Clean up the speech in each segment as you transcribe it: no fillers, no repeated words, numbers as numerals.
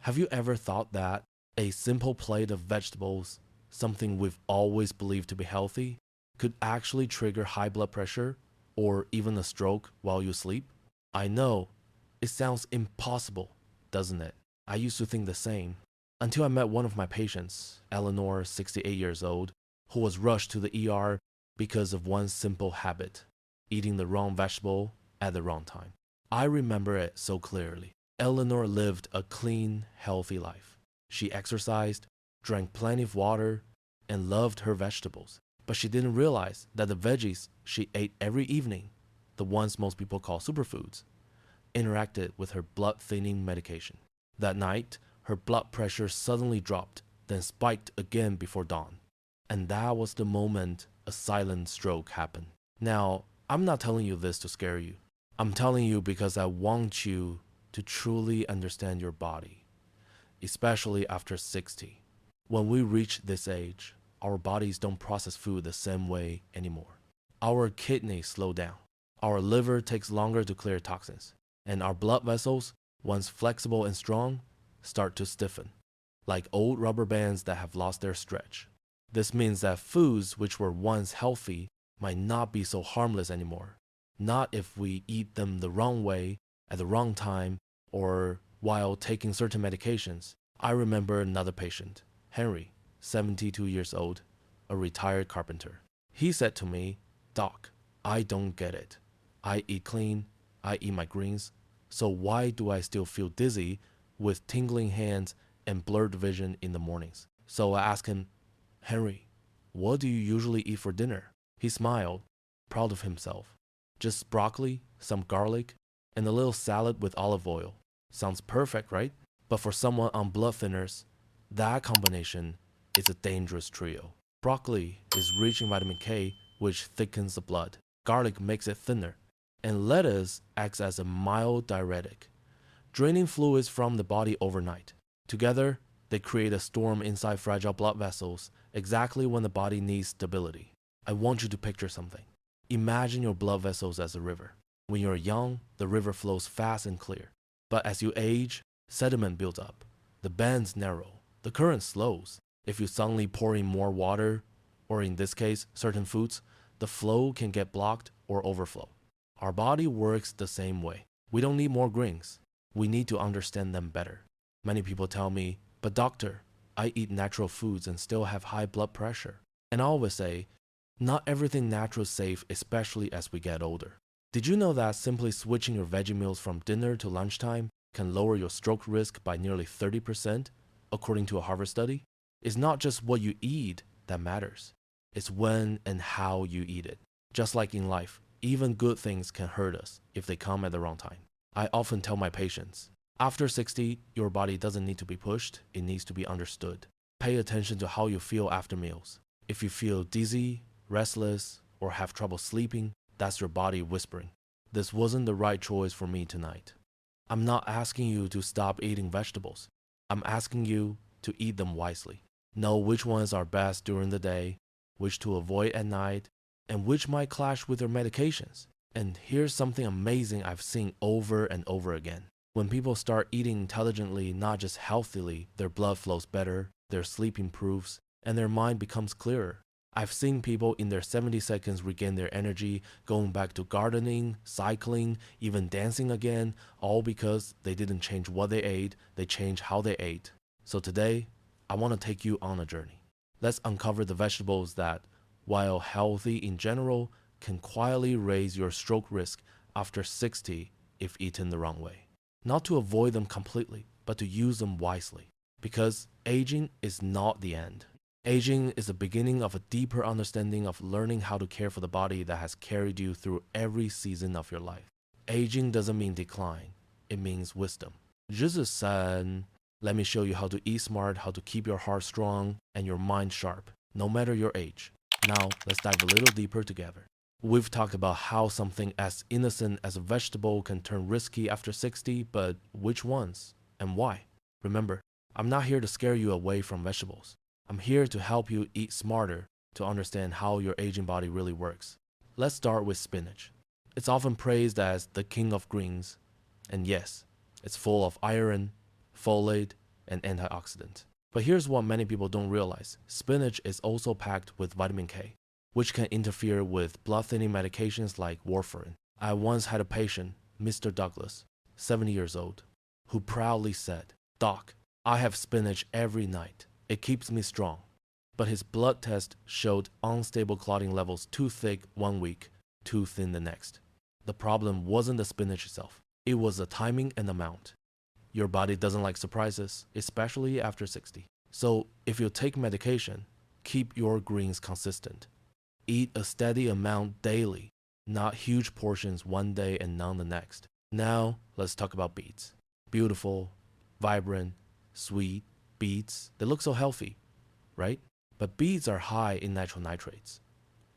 Have you ever thought that a simple plate of vegetables, something we've always believed to be healthy, could actually trigger high blood pressure or even a stroke while you sleep? I know, it sounds impossible, doesn't it? I used to think the same until I met one of my patients, Eleanor, 68 years old, who was rushed to the ER because of one simple habit: eating the wrong vegetable at the wrong time. I remember it so clearly. Eleanor lived a clean, healthy life. She exercised, drank plenty of water, and loved her vegetables. But she didn't realize that the veggies she ate every evening, the ones most people call superfoods, interacted with her blood-thinning medication. That night, her blood pressure suddenly dropped, then spiked again before dawn. And that was the moment a silent stroke happened. Now, I'm not telling you this to scare you. I'm telling you because I want you to truly understand your body, especially after 60. When we reach this age, our bodies don't process food the same way anymore. Our kidneys slow down, our liver takes longer to clear toxins, and our blood vessels, once flexible and strong, start to stiffen, like old rubber bands that have lost their stretch. This means that foods which were once healthy might not be so harmless anymore, not if we eat them the wrong way, at the wrong time, or while taking certain medications. I remember another patient, Henry, 72 years old, a retired carpenter. He said to me, "Doc, I don't get it. I eat clean, I eat my greens, so why do I still feel dizzy with tingling hands and blurred vision in the mornings?" So I asked him, "Henry, what do you usually eat for dinner?" He smiled, proud of himself. "Just broccoli, some garlic, and a little salad with olive oil. Sounds perfect, right?" But for someone on blood thinners, that combination is a dangerous trio. Broccoli is rich in vitamin K, which thickens the blood. Garlic makes it thinner, and lettuce acts as a mild diuretic, draining fluids from the body overnight. Together, they create a storm inside fragile blood vessels exactly when the body needs stability. I want you to picture something. Imagine your blood vessels as a river. When you're young, the river flows fast and clear. But as you age, sediment builds up. The bends narrow. The current slows. If you suddenly pour in more water, or in this case, certain foods, the flow can get blocked or overflow. Our body works the same way. We don't need more greens. We need to understand them better. Many people tell me, "But doctor, I eat natural foods and still have high blood pressure." And I always say, not everything natural is safe, especially as we get older. Did you know that simply switching your veggie meals from dinner to lunchtime can lower your stroke risk by nearly 30%, according to a Harvard study? It's not just what you eat that matters. It's when and how you eat it. Just like in life, even good things can hurt us if they come at the wrong time. I often tell my patients, after 60, your body doesn't need to be pushed, it needs to be understood. Pay attention to how you feel after meals. If you feel dizzy, restless, or have trouble sleeping, that's your body whispering, "This wasn't the right choice for me tonight." I'm not asking you to stop eating vegetables. I'm asking you to eat them wisely. Know which ones are best during the day, which to avoid at night, and which might clash with your medications. And here's something amazing I've seen over and over again. When people start eating intelligently, not just healthily, their blood flows better, their sleep improves, and their mind becomes clearer. I've seen people in their 70 seconds regain their energy, going back to gardening, cycling, even dancing again, all because they didn't change what they ate, they changed how they ate. So today, I want to take you on a journey. Let's uncover the vegetables that, while healthy in general, can quietly raise your stroke risk after 60 if eaten the wrong way. Not to avoid them completely, but to use them wisely. Because aging is not the end. Aging is the beginning of a deeper understanding of learning how to care for the body that has carried you through every season of your life. Aging doesn't mean decline, it means wisdom. 日子深, let me show you how to eat smart, how to keep your heart strong and your mind sharp, no matter your age. Now, let's dive a little deeper together. We've talked about how something as innocent as a vegetable can turn risky after 60, but which ones and why? Remember, I'm not here to scare you away from vegetables. I'm here to help you eat smarter to understand how your aging body really works. Let's start with spinach. It's often praised as the king of greens, and yes, it's full of iron, folate, and antioxidant. But here's what many people don't realize. Spinach is also packed with vitamin K, which can interfere with blood-thinning medications like warfarin. I once had a patient, Mr. Douglas, 70 years old, who proudly said, "Doc, I have spinach every night. It keeps me strong." But his blood test showed unstable clotting levels, too thick one week, too thin the next. The problem wasn't the spinach itself. It was the timing and amount. Your body doesn't like surprises, especially after 60. So if you take medication, keep your greens consistent. Eat a steady amount daily, not huge portions one day and none the next. Now, let's talk about beets. Beautiful, vibrant, sweet beets. They look so healthy, right? But beets are high in natural nitrates.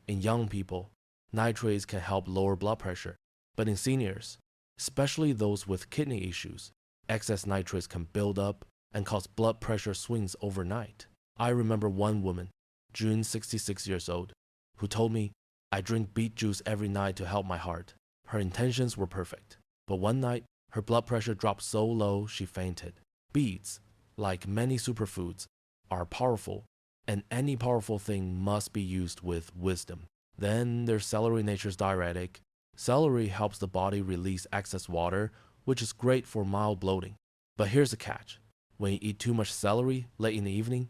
In young people, nitrates can help lower blood pressure. But in seniors, especially those with kidney issues, excess nitrates can build up and cause blood pressure swings overnight. I remember one woman, June, 66 years old, who told me, "I drink beet juice every night to help my heart." Her intentions were perfect. But one night, her blood pressure dropped so low she fainted. Beets, like many superfoods, are powerful, and any powerful thing must be used with wisdom. Then there's celery, nature's diuretic. Celery helps the body release excess water, which is great for mild bloating. But here's the catch. When you eat too much celery late in the evening,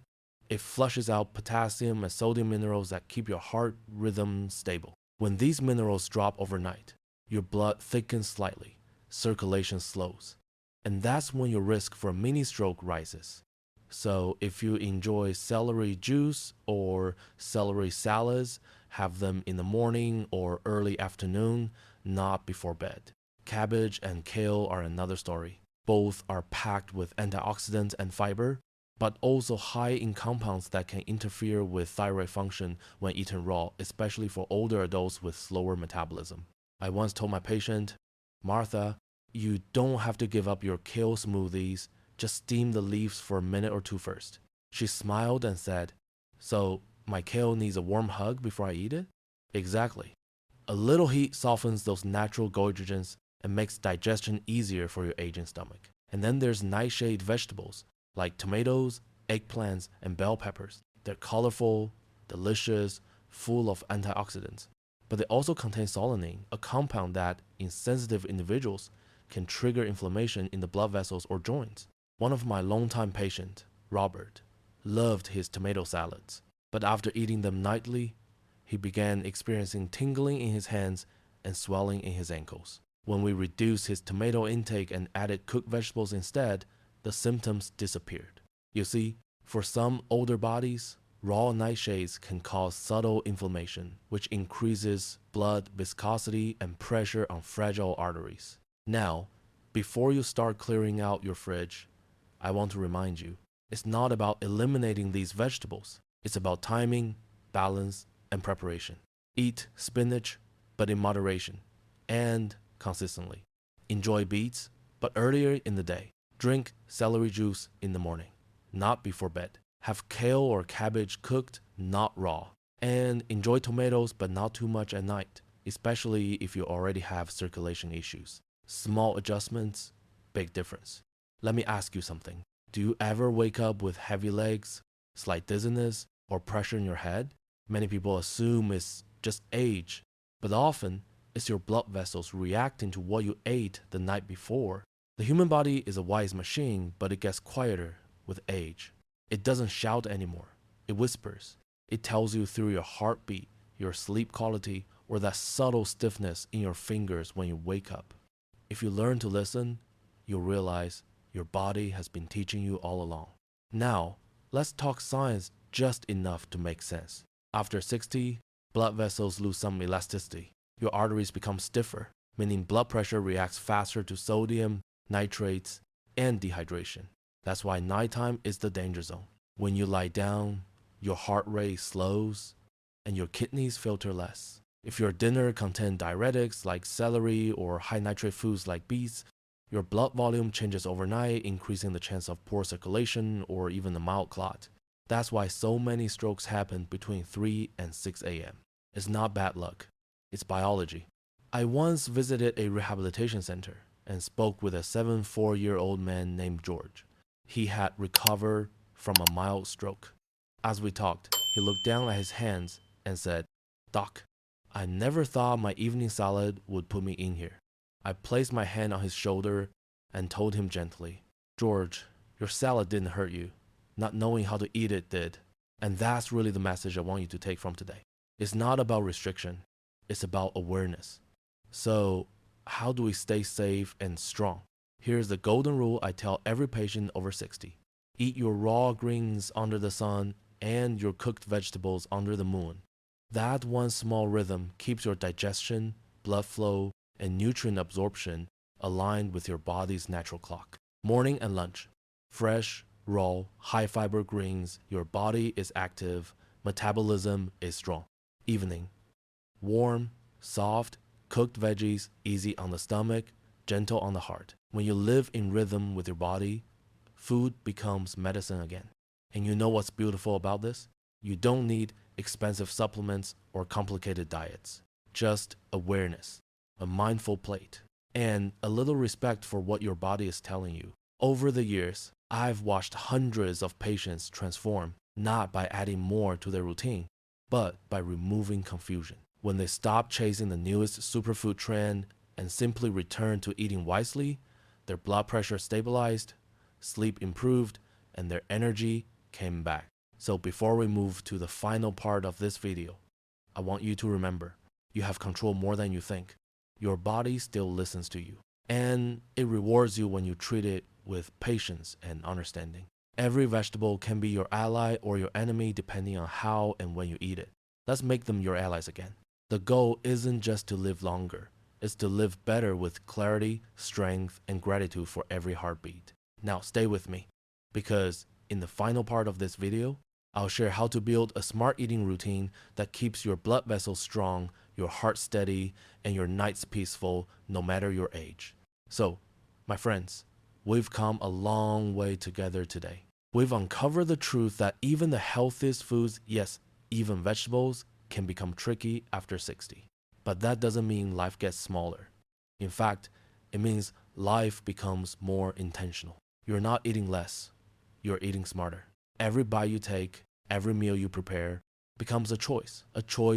it flushes out potassium and sodium minerals that keep your heart rhythm stable. When these minerals drop overnight, your blood thickens slightly, circulation slows, and that's when your risk for a mini stroke rises. So if you enjoy celery juice or celery salads, have them in the morning or early afternoon, not before bed. Cabbage and kale are another story. Both are packed with antioxidants and fiber, but also high in compounds that can interfere with thyroid function when eaten raw, especially for older adults with slower metabolism. I once told my patient, "Martha, you don't have to give up your kale smoothies, just steam the leaves for a minute or two first." She smiled and said, "So my kale needs a warm hug before I eat it?" Exactly. A little heat softens those natural goitrogens and makes digestion easier for your aging stomach. And then there's nightshade vegetables like tomatoes, eggplants, and bell peppers. They're colorful, delicious, full of antioxidants. But they also contain solanine, a compound that, in sensitive individuals, can trigger inflammation in the blood vessels or joints. One of my longtime patients, Robert, loved his tomato salads, but after eating them nightly, he began experiencing tingling in his hands and swelling in his ankles. When we reduced his tomato intake and added cooked vegetables instead, the symptoms disappeared. You see, for some older bodies, raw nightshades can cause subtle inflammation, which increases blood viscosity and pressure on fragile arteries. Now, before you start clearing out your fridge, I want to remind you, it's not about eliminating these vegetables. It's about timing, balance, and preparation. Eat spinach, but in moderation, and consistently. Enjoy beets, but earlier in the day. Drink celery juice in the morning, not before bed. Have kale or cabbage cooked, not raw. And enjoy tomatoes, but not too much at night, especially if you already have circulation issues. Small adjustments, big difference. Let me ask you something. Do you ever wake up with heavy legs, slight dizziness, or pressure in your head? Many people assume it's just age, but often it's your blood vessels reacting to what you ate the night before. The human body is a wise machine, but it gets quieter with age. It doesn't shout anymore. It whispers. It tells you through your heartbeat, your sleep quality, or that subtle stiffness in your fingers when you wake up. If you learn to listen, you'll realize your body has been teaching you all along. Now, let's talk science just enough to make sense. After 60, blood vessels lose some elasticity. Your arteries become stiffer, meaning blood pressure reacts faster to sodium, nitrates, and dehydration. That's why nighttime is the danger zone. When you lie down, your heart rate slows, and your kidneys filter less. If your dinner contains diuretics like celery or high nitrate foods like beets, your blood volume changes overnight, increasing the chance of poor circulation or even a mild clot. That's why so many strokes happen between 3 and 6 a.m. It's not bad luck. It's biology. I once visited a rehabilitation center and spoke with a 74-year-old man named George. He had recovered from a mild stroke. As we talked, he looked down at his hands and said, "Doc, I never thought my evening salad would put me in here." I placed my hand on his shoulder and told him gently, "George, your salad didn't hurt you. Not knowing how to eat it did." And that's really the message I want you to take from today. It's not about restriction, it's about awareness. So, how do we stay safe and strong? Here's the golden rule I tell every patient over 60. Eat your raw greens under the sun and your cooked vegetables under the moon. That one small rhythm keeps your digestion, blood flow, and nutrient absorption aligned with your body's natural clock. Morning and lunch. Fresh, raw, high fiber greens, your body is active, metabolism is strong. Evening. Warm, soft, cooked veggies, easy on the stomach, gentle on the heart. When you live in rhythm with your body, food becomes medicine again. And you know what's beautiful about this? You don't need expensive supplements or complicated diets. Just awareness, a mindful plate, and a little respect for what your body is telling you. Over the years, I've watched hundreds of patients transform, not by adding more to their routine, but by removing confusion. When they stop chasing the newest superfood trend and simply return to eating wisely, their blood pressure stabilized, sleep improved, and their energy came back. So before we move to the final part of this video, I want you to remember, you have control more than you think. Your body still listens to you, and it rewards you when you treat it with patience and understanding. Every vegetable can be your ally or your enemy depending on how and when you eat it. Let's make them your allies again. The goal isn't just to live longer, it's to live better with clarity, strength, and gratitude for every heartbeat. Now stay with me, because in the final part of this video, I'll share how to build a smart eating routine that keeps your blood vessels strong, your heart steady, and your nights peaceful no matter your age. So, my friends, we've come a long way together today. We've uncovered the truth that even the healthiest foods, yes, even vegetables, can become tricky after 60. But that doesn't mean life gets smaller. In fact, it means life becomes more intentional. You're not eating less, you're eating smarter. Every bite you take, every meal you prepare becomes a choice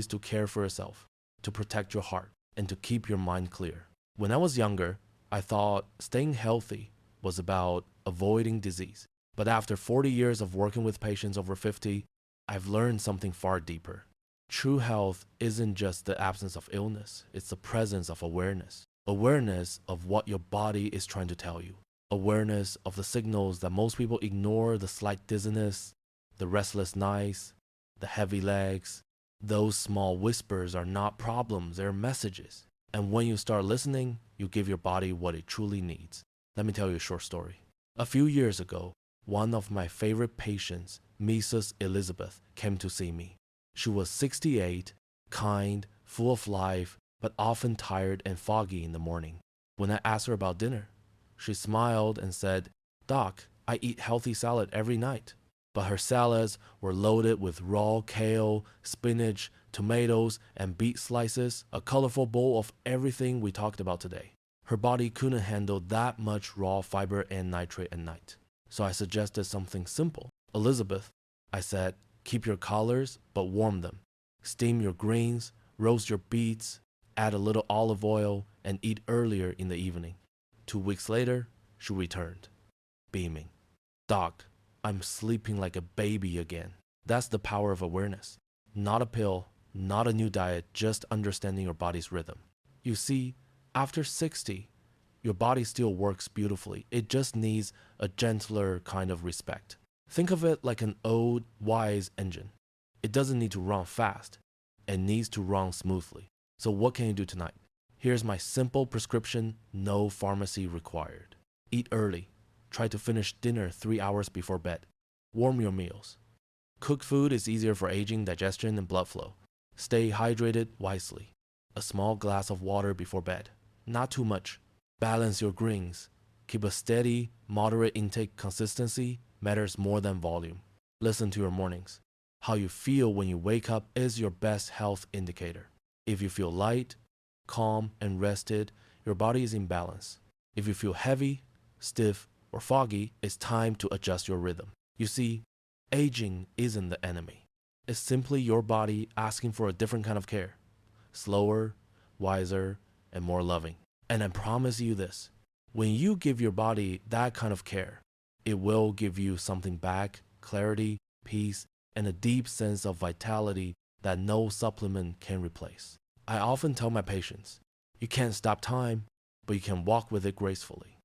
to care for yourself, to protect your heart, and to keep your mind clear. When I was younger, I thought staying healthy was about avoiding disease. But after 40 years of working with patients over 50, I've learned something far deeper. True health isn't just the absence of illness, it's the presence of awareness. Awareness of what your body is trying to tell you. Awareness of the signals that most people ignore, the slight dizziness, the restless nights, the heavy legs. Those small whispers are not problems, they're messages. And when you start listening, you give your body what it truly needs. Let me tell you a short story. A few years ago, one of my favorite patients, Mrs. Elizabeth, came to see me. She was 68, kind, full of life, but often tired and foggy in the morning. When I asked her about dinner, she smiled and said, "Doc, I eat healthy salad every night." But her salads were loaded with raw kale, spinach, tomatoes, and beet slices, a colorful bowl of everything we talked about today. Her body couldn't handle that much raw fiber and nitrate at night. So I suggested something simple. "Elizabeth," I said, "keep your collars, but warm them. Steam your greens, roast your beets, add a little olive oil, and eat earlier in the evening." 2 weeks later, she returned, beaming. "Doc, I'm sleeping like a baby again." That's the power of awareness. Not a pill, not a new diet, just understanding your body's rhythm. You see, after 60, your body still works beautifully. It just needs a gentler kind of respect. Think of it like an old, wise engine. It doesn't need to run fast. It needs to run smoothly. So what can you do tonight? Here's my simple prescription, no pharmacy required. Eat early. Try to finish dinner 3 hours before bed. Warm your meals. Cooked food is easier for aging, digestion, and blood flow. Stay hydrated wisely. A small glass of water before bed. Not too much. Balance your greens. Keep a steady, moderate intake. Consistency matters more than volume. Listen to your mornings. How you feel when you wake up is your best health indicator. If you feel light, calm, and rested, your body is in balance. If you feel heavy, stiff, or foggy, it's time to adjust your rhythm. You see, aging isn't the enemy. It's simply your body asking for a different kind of care. Slower, wiser, and more loving. And I promise you this, when you give your body that kind of care, it will give you something back, clarity, peace, and a deep sense of vitality that no supplement can replace. I often tell my patients, you can't stop time, but you can walk with it gracefully.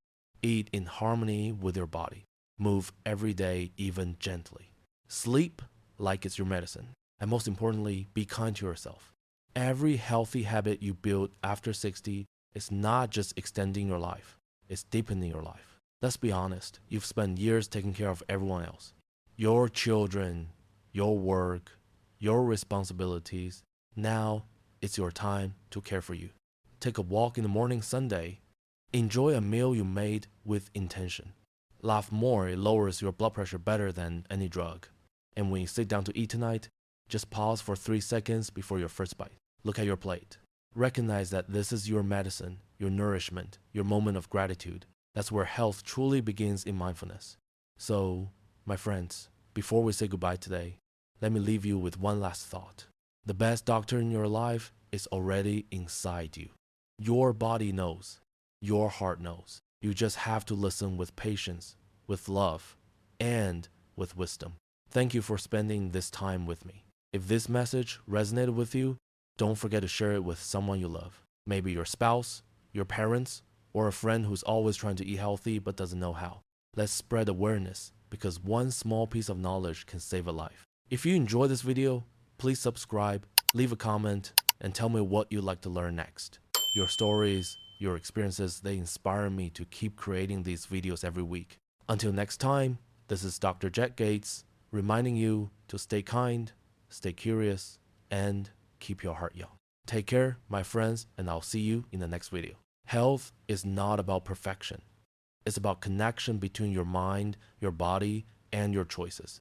Eat in harmony with your body. Move every day, even gently. Sleep like it's your medicine. And most importantly, be kind to yourself. Every healthy habit you build after 60 is not just extending your life, it's deepening your life. Let's be honest, you've spent years taking care of everyone else. Your children, your work, your responsibilities. Now it's your time to care for you. Take a walk in the morning Sunday. Enjoy a meal you made with intention. Laugh more, it lowers your blood pressure better than any drug. And when you sit down to eat tonight, just pause for 3 seconds before your first bite. Look at your plate. Recognize that this is your medicine, your nourishment, your moment of gratitude. That's where health truly begins in mindfulness. So, my friends, before we say goodbye today, let me leave you with one last thought. The best doctor in your life is already inside you. Your body knows. Your heart knows. You just have to listen with patience, with love, and with wisdom. Thank you for spending this time with me. If this message resonated with you, don't forget to share it with someone you love. Maybe your spouse, your parents, or a friend who's always trying to eat healthy but doesn't know how. Let's spread awareness because one small piece of knowledge can save a life. If you enjoyed this video, please subscribe, leave a comment, and tell me what you'd like to learn next. Your stories, your experiences, they inspire me to keep creating these videos every week. Until next time, this is Dr. Jack Gates, reminding you to stay kind, stay curious, and keep your heart young. Take care, my friends, and I'll see you in the next video. Health is not about perfection. It's about connection between your mind, your body, and your choices.